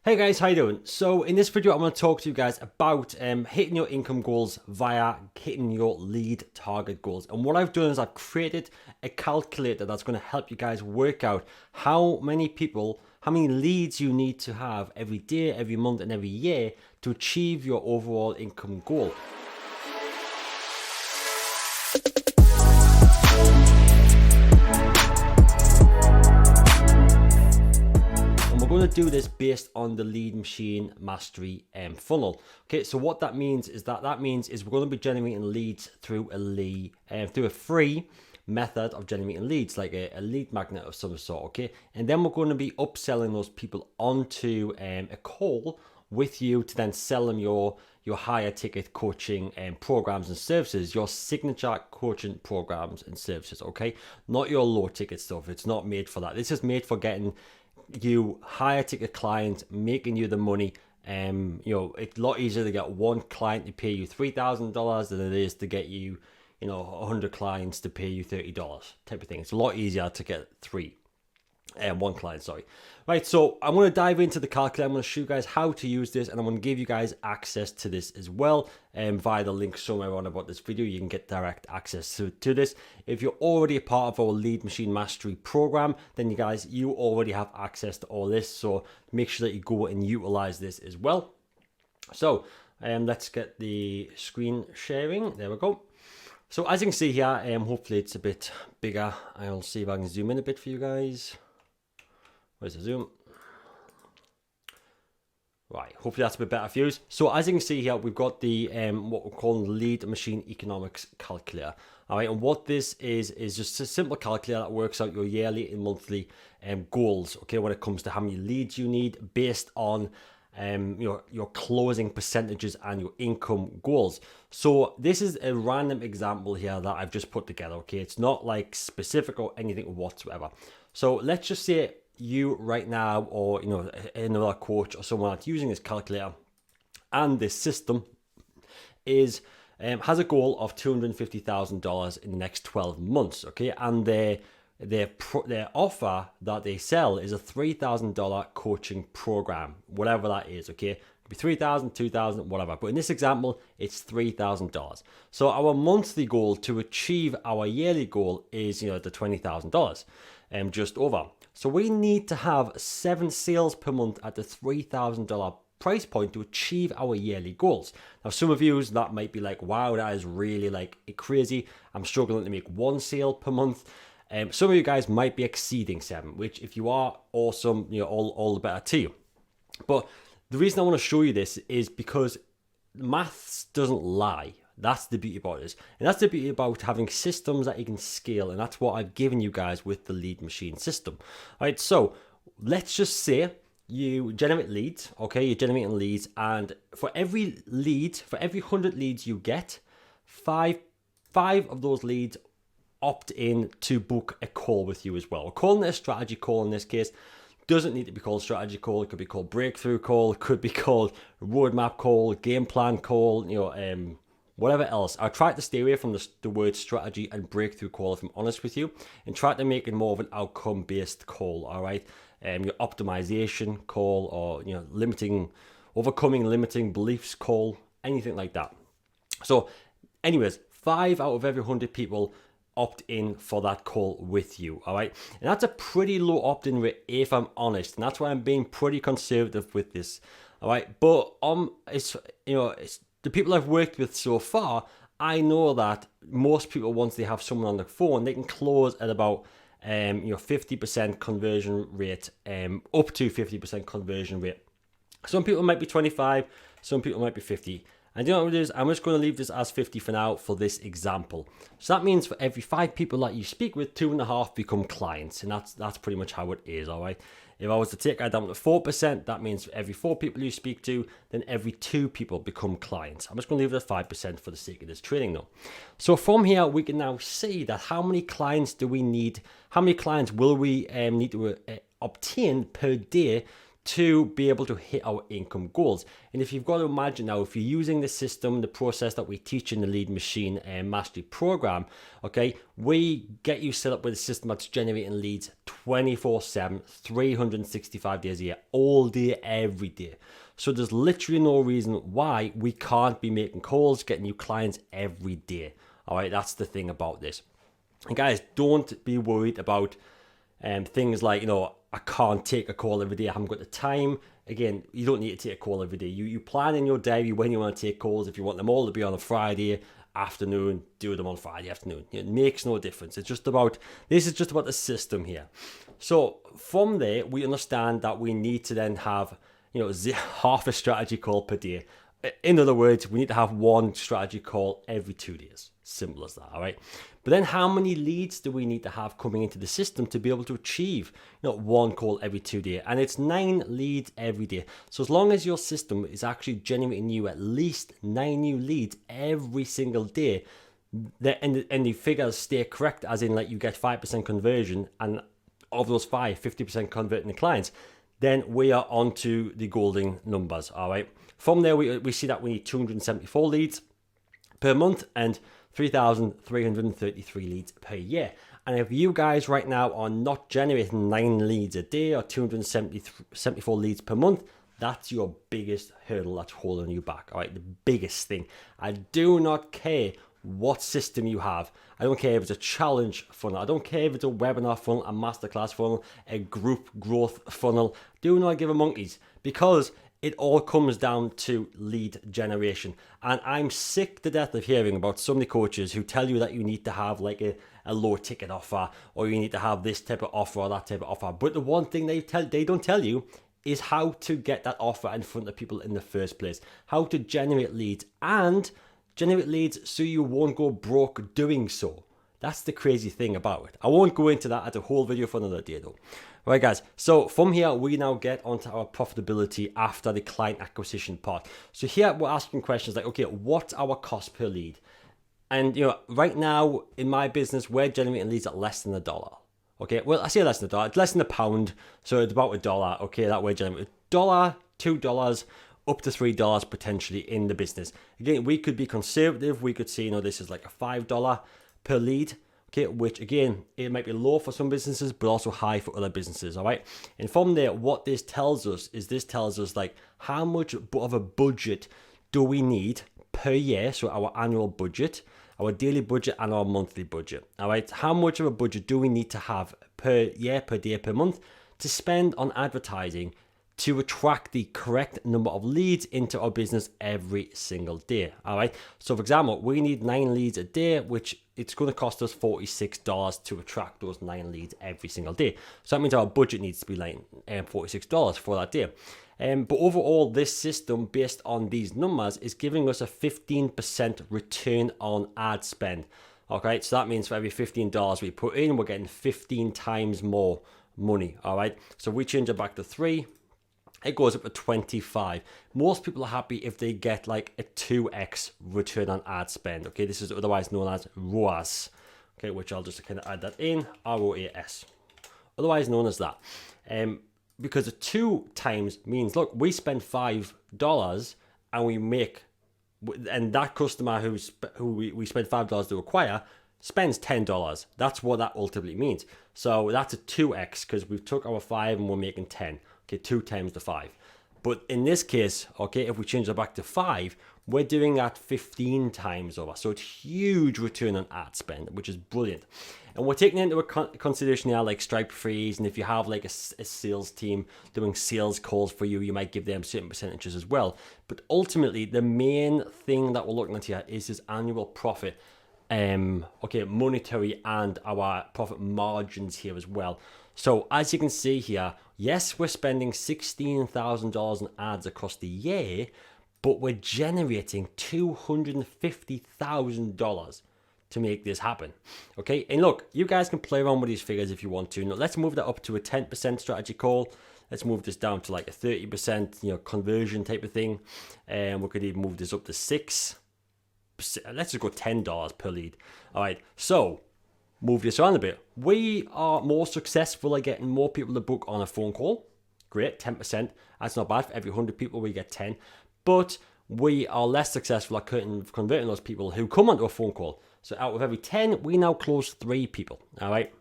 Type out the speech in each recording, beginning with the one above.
Hey guys, how you doing? So in this video, I'm going to talk to you guys about hitting your income goals via hitting your lead target goals. And what I've done is I've created a calculator that's going to help you guys work out how many leads you need to have every day, every month, and every year to achieve your overall income goal. Going to do this based on the Lead Machine Mastery funnel. Okay, so what that means is we're going to be generating leads through a free method of generating leads, like a lead magnet of some sort. Okay, and then we're going to be upselling those people onto a call with you to then sell them your higher ticket coaching programs and services, your signature coaching programs and services. Okay, not your low ticket stuff. It's not made for that. This is made for getting you higher ticket clients, making you the money. It's a lot easier to get one client to pay you $3,000 than it is to get you 100 clients to pay you $30 type of thing. It's a lot easier to get one client, sorry. Right, so I'm going to dive into the calculator. I'm going to show you guys how to use this, and I'm going to give you guys access to this as well via the link somewhere on about this video. You can get direct access to this. If you're already a part of our Lead Machine Mastery program, then you already have access to all this, so make sure that you go and utilize this as well. So let's get the screen sharing. There we go. So as you can see here, hopefully it's a bit bigger. I'll see if I can zoom in a bit for you guys. Where's the zoom? Right, hopefully that's a bit better for you. So as you can see here, we've got the what we're calling the Lead Machine Economics Calculator. All right, and what this is just a simple calculator that works out your yearly and monthly goals. Okay, when it comes to how many leads you need based on your closing percentages and your income goals. So this is a random example here that I've just put together. Okay, it's not like specific or anything whatsoever. So let's just say you right now, or another coach or someone that's using this calculator, and this system is has a goal of $250,000 in the next 12 months. Okay, and their offer that they sell is a $3,000 coaching program, whatever that is. Okay, it could be 3,000, 2,000, whatever. But in this example, it's $3,000. So our monthly goal to achieve our yearly goal is the $20,000, just over. So we need to have 7 sales per month at the $3,000 price point to achieve our yearly goals. Now, some of you, that might be like, wow, that is really like crazy. I'm struggling to make 1 sale per month. Some of you guys might be exceeding 7, which if you are, awesome, all the better to you. But the reason I want to show you this is because maths doesn't lie. That's the beauty about this. And that's the beauty about having systems that you can scale. And that's what I've given you guys with the Lead Machine system. All right, so let's just say you generate leads. Okay, you're generating leads. And for every 100 leads you get, five of those leads opt in to book a call with you as well. We're calling it a strategy call in this case. Doesn't need to be called strategy call. It could be called breakthrough call. It could be called roadmap call, game plan call, whatever else. I try to stay away from the word strategy and breakthrough call, if I'm honest with you, and try to make it more of an outcome-based call, all right? Your optimization call, or overcoming limiting beliefs call, anything like that. So anyways, 5 out of every 100 people opt in for that call with you, all right? And that's a pretty low opt-in rate, if I'm honest, and that's why I'm being pretty conservative with this, all right? But it's the people I've worked with so far, I know that most people, once they have someone on the phone, they can close at about 50% conversion rate, up to 50% conversion rate. Some people might be 25, some people might be 50. And you know what it is? I'm just going to leave this as 50 for now for this example. So that means for every 5 people that you speak with, 2.5 become clients. And that's pretty much how it is, all right? If I was to take that down to 4%, that means for every 4 people you speak to, then every 2 people become clients. I'm just going to leave it at 5% for the sake of this training though. So from here, we can now see that how many clients do we need? How many clients will we need to obtain per day to be able to hit our income goals. And if you've got to imagine now, if you're using the system, the process that we teach in the Lead Machine Mastery Program, okay, we get you set up with a system that's generating leads 24/7, 365 days a year, all day, every day. So there's literally no reason why we can't be making calls, getting new clients every day. All right, that's the thing about this. And guys, don't be worried about things like, I can't take a call every day, I haven't got the time. Again, you don't need to take a call every day. You plan in your diary when you want to take calls. If you want them all to be on a Friday afternoon, do them on Friday afternoon. It makes no difference. This is just about the system here. So from there, we understand that we need to then have, half a strategy call per day. In other words, we need to have one strategy call every 2 days. Simple as that, all right? But then how many leads do we need to have coming into the system to be able to achieve, one call every 2 days? And it's 9 leads every day. So as long as your system is actually generating you at least 9 new leads every single day, and the figures stay correct, as in like you get 5% conversion, and of those 50% converting the clients, then we are on to the golden numbers, all right? From there, we see that we need 274 leads per month and 3,333 leads per year. And if you guys right now are not generating 9 leads a day or 274 leads per month, that's your biggest hurdle that's holding you back, all right? The biggest thing. I do not care what system you have. I don't care if it's a challenge funnel. I don't care if it's a webinar funnel, a masterclass funnel, a group growth funnel. Do not give a monkeys, because it all comes down to lead generation. And I'm sick to death of hearing about so many coaches who tell you that you need to have like a low ticket offer, or you need to have this type of offer or that type of offer. But the one thing they don't tell you is how to get that offer in front of people in the first place, how to generate leads, and generate leads so you won't go broke doing so. That's the crazy thing about it. I won't go into that as a whole video for another day though. All right, guys, so from here, we now get onto our profitability after the client acquisition part. So here we're asking questions like, okay, what's our cost per lead? And, right now in my business, we're generating leads at less than $1. Okay, well, I say less than $1, it's less than £1. So it's about $1. Okay, that we're generating $1, $2, up to $3 potentially in the business. Again, we could be conservative. We could say, this is like a $5 per lead. Okay, which again, it might be low for some businesses, but also high for other businesses, all right? And from there, what this tells us is like how much of a budget do we need per year, so our annual budget, our daily budget, and our monthly budget, all right? How much of a budget do we need to have per year, per day, per month to spend on advertising to attract the correct number of leads into our business every single day, all right? So for example, we need 9 leads a day, which it's going to cost us $46 to attract those 9 leads every single day. So that means our budget needs to be like $46 for that day. But overall, this system, based on these numbers, is giving us a 15% return on ad spend. Okay, so that means for every $15 we put in, we're getting 15 times more money, all right? So we change it back to 3, it goes up to 25. Most people are happy if they get like a 2x return on ad spend. Okay, this is otherwise known as ROAS. Okay, which I'll just kind of add that in, ROAS. Otherwise known as that. Because the 2 times means, look, we spend $5 and we make, and that customer who we spend $5 to acquire spends $10. That's what that ultimately means. So that's a 2x because we've took our 5 and we're making 10. Okay, 2 times the 5. But in this case, okay, if we change it back to 5, we're doing that 15 times over. So it's huge return on ad spend, which is brilliant. And we're taking into consideration here like Stripe fees, and if you have like a sales team doing sales calls for you, you might give them certain percentages as well. But ultimately, the main thing that we're looking at here is this annual profit. Okay, monetary and our profit margins here as well. So as you can see here, yes, we're spending $16,000 in ads across the year, but we're generating $250,000 to make this happen. Okay, and look, you guys can play around with these figures if you want to. Now, let's move that up to a 10% strategy call. Let's move this down to like a 30%, conversion type of thing. And we could even move this up to 6%. Let's just go $10 per lead. All right, so move this around a bit. We are more successful at getting more people to book on a phone call Great, 10%. That's not bad. For every 100 people, we get 10. But we are less successful at converting those people who come onto a phone call. So out of every 10, we now close 3 people, all right?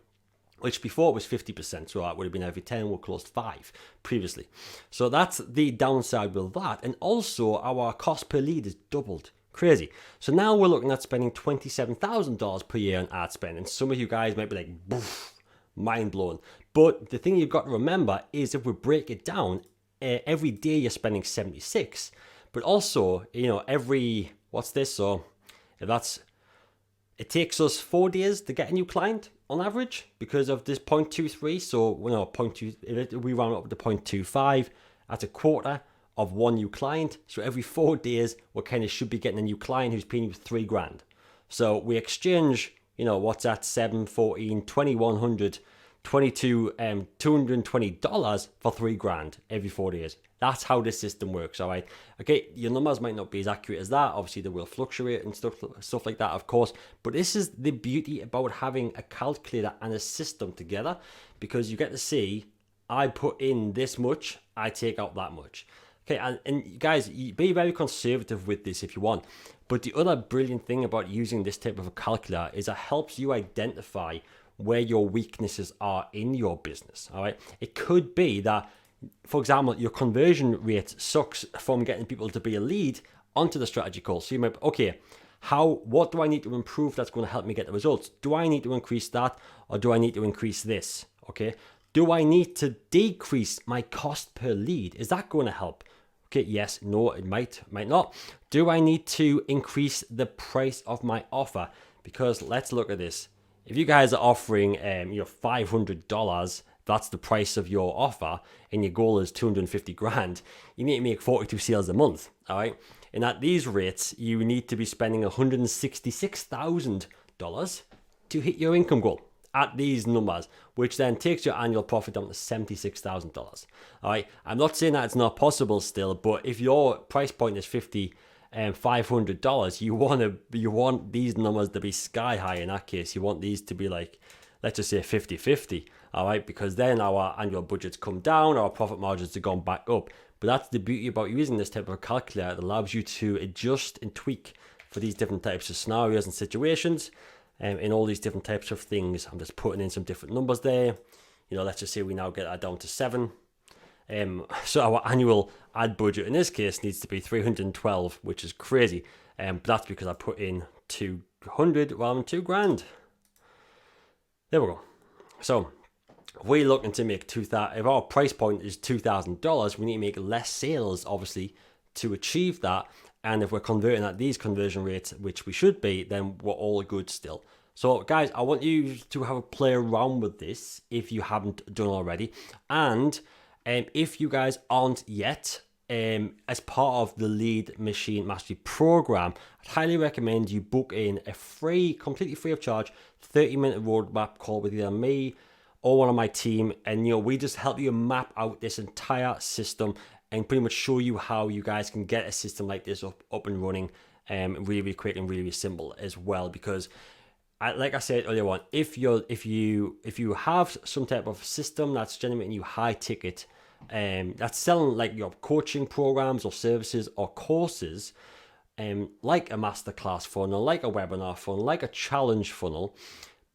Which before was 50%, so that would have been every 10, we closed 5 previously. So that's the downside with that. And also, our cost per lead is doubled. Crazy. So now we're looking at spending $27,000 per year on ad spend. And some of you guys might be like, boof, mind blown. But the thing you've got to remember is if we break it down, every day you're spending 76. But also, every, what's this? So if that's, it takes us 4 days to get a new client on average because of this 0.23. So, 0.2, if we round up to 0.25, that's a quarter of one new client. So every 4 days, we kind of should be getting a new client who's paying you $3,000. So we exchange, what's that? 7, 14, 2100, 22, $220 for $3,000 every 4 days. That's how this system works, all right? Okay, your numbers might not be as accurate as that. Obviously, they will fluctuate and stuff like that, of course. But this is the beauty about having a calculator and a system together, because you get to see, I put in this much, I take out that much. Okay, and guys, be very conservative with this if you want. But the other brilliant thing about using this type of a calculator is it helps you identify where your weaknesses are in your business, all right? It could be that, for example, your conversion rate sucks from getting people to be a lead onto the strategy call. So you might, okay, what do I need to improve that's going to help me get the results? Do I need to increase that, or do I need to increase this? Okay. Do I need to decrease my cost per lead? Is that going to help? Okay, yes, no, it might not. Do I need to increase the price of my offer? Because let's look at this. If you guys are offering $500, that's the price of your offer, and your goal is 250 grand, you need to make 42 sales a month, all right? And at these rates, you need to be spending $166,000 to hit your income goal at these numbers, which then takes your annual profit down to $76,000, all right? I'm not saying that it's not possible still, but if your price point is $500, you want these numbers to be sky high. In that case, you want these to be like, let's just say 50-50, all right? Because then our annual budgets come down, our profit margins have gone back up. But that's the beauty about using this type of calculator. It allows you to adjust and tweak for these different types of scenarios and situations, in all these different types of things. I'm just putting in some different numbers there. Let's just say we now get that down to 7. So our annual ad budget in this case needs to be 312, which is crazy. But that's because I put in 200 rather than $2,000. There we go. So if we're looking to make $2,000, if our price point is $2,000, we need to make less sales, obviously, to achieve that. And if we're converting at these conversion rates, which we should be, then we're all good still. So guys, I want you to have a play around with this if you haven't done already. And if you guys aren't yet, as part of the Lead Machine Mastery Program, I'd highly recommend you book in a free, completely free of charge, 30-minute roadmap call with either me or one of my team. And we just help you map out this entire system and pretty much show you how you guys can get a system like this up and running really, really quick and really, really simple as well. Because like I said earlier on, if you have some type of system that's generating you high ticket, that's selling like your coaching programs or services or courses, like a masterclass funnel, like a webinar funnel, like a challenge funnel,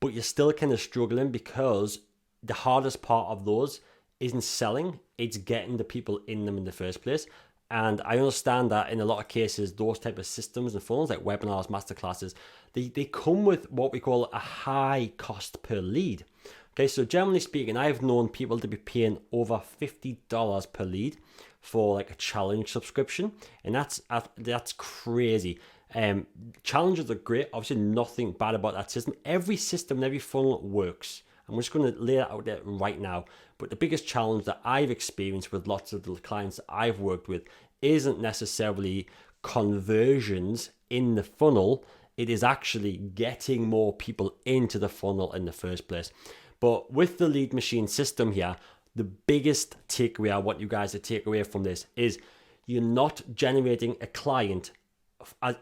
but you're still kind of struggling because the hardest part of those isn't selling, it's getting the people in them in the first place. And I understand that in a lot of cases, those type of systems and funnels like webinars, masterclasses, they come with what we call a high cost per lead. Okay, so generally speaking, I've known people to be paying over $50 per lead for like a challenge subscription, and that's crazy. Challenges are great. Obviously, nothing bad about that system. Every system and every funnel works. I'm just going to lay that out there right now. But the biggest challenge that I've experienced with lots of the clients that I've worked with isn't necessarily conversions in the funnel. It is actually getting more people into the funnel in the first place. But with the Lead Machine system here, the biggest takeaway I want you guys to take away from this is you're not generating a client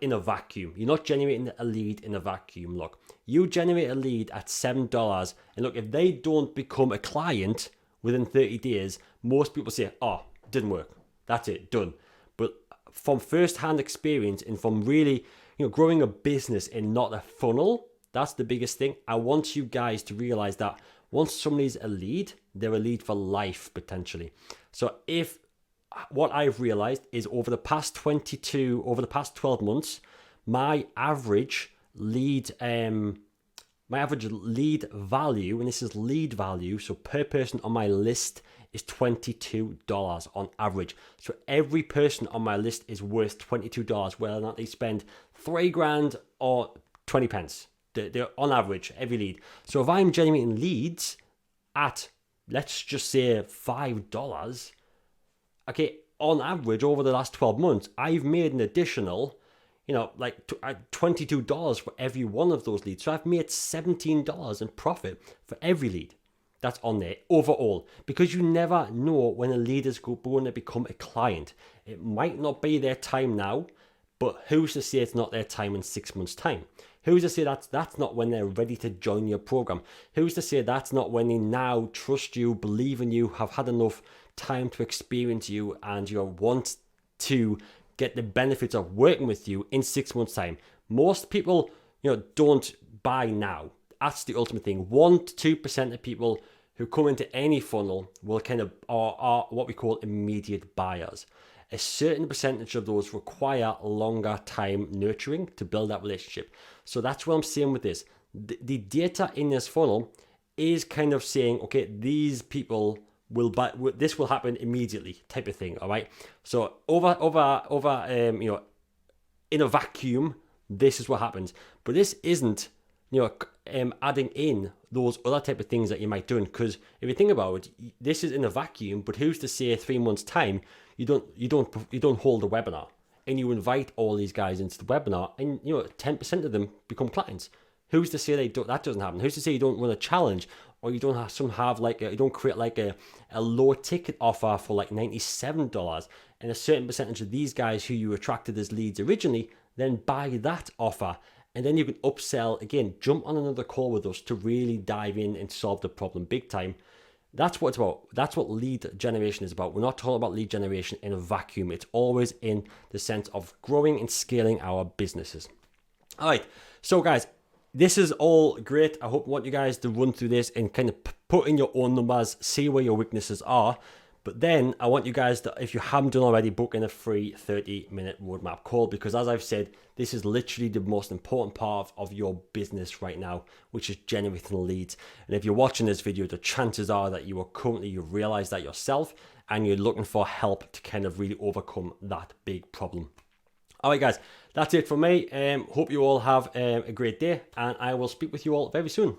in a vacuum. You're not generating a lead in a vacuum. Look, you generate a lead at $7, and look, if they don't become a client within 30 days, most people say, oh, didn't work. That's it, done. But from first-hand experience and from really, growing a business and not a funnel, that's the biggest thing. I want you guys to realize that once somebody's a lead, they're a lead for life potentially. So if what I've realized is over the past 12 months, my average lead value, and this is lead value, so per person on my list is $22 on average. So every person on my list is worth $22, whether or not they spend $3,000 or 20 pence. They're on average, every lead. So if I'm generating leads at, let's just say $5, okay, on average over the last 12 months, I've made an additional, like $22 for every one of those leads. So I've made $17 in profit for every lead that's on there overall, because you never know when a lead is going to become a client. It might not be their time now, but who's to say it's not their time in 6 months' time? Who's to say that's not when they're ready to join your program? Who's to say that's not when they now trust you, believe in you, have had enough time to experience you, and want to get the benefits of working with you in 6 months' time? Most people, don't buy now. That's the ultimate thing. 1 to 2% of people who come into any funnel will are what we call immediate buyers. A certain percentage of those require longer time nurturing to build that relationship. So that's what I'm saying with this. The data in this funnel is kind of saying, okay, these people will buy, this will happen immediately type of thing. All right. So over in a vacuum, this is what happens. But this isn't, adding in those other type of things that you might do. Because if you think about it, this is in a vacuum, but who's to say 3 months' time you don't hold a webinar and you invite all these guys into the webinar, and 10% of them become clients? Who's to say that doesn't happen? Who's to say you don't run a challenge, or you don't you don't create like a low ticket offer for like $97, and a certain percentage of these guys who you attracted as leads originally then buy that offer, and then you can upsell again, jump on another call with us to really dive in and solve the problem big time. That's what it's about. That's what lead generation is about. We're not talking about lead generation in a vacuum. It's always in the sense of growing and scaling our businesses. All right. So guys, this is all great. I want you guys to run through this and kind of put in your own numbers, see where your weaknesses are. But then I want you guys to, if you haven't done already, book in a free 30-minute roadmap call, because as I've said, this is literally the most important part of your business right now, which is generating leads. And if you're watching this video, the chances are that you realize that yourself, and you're looking for help to kind of really overcome that big problem. All right, guys, that's it for me. Hope you all have a great day, and I will speak with you all very soon.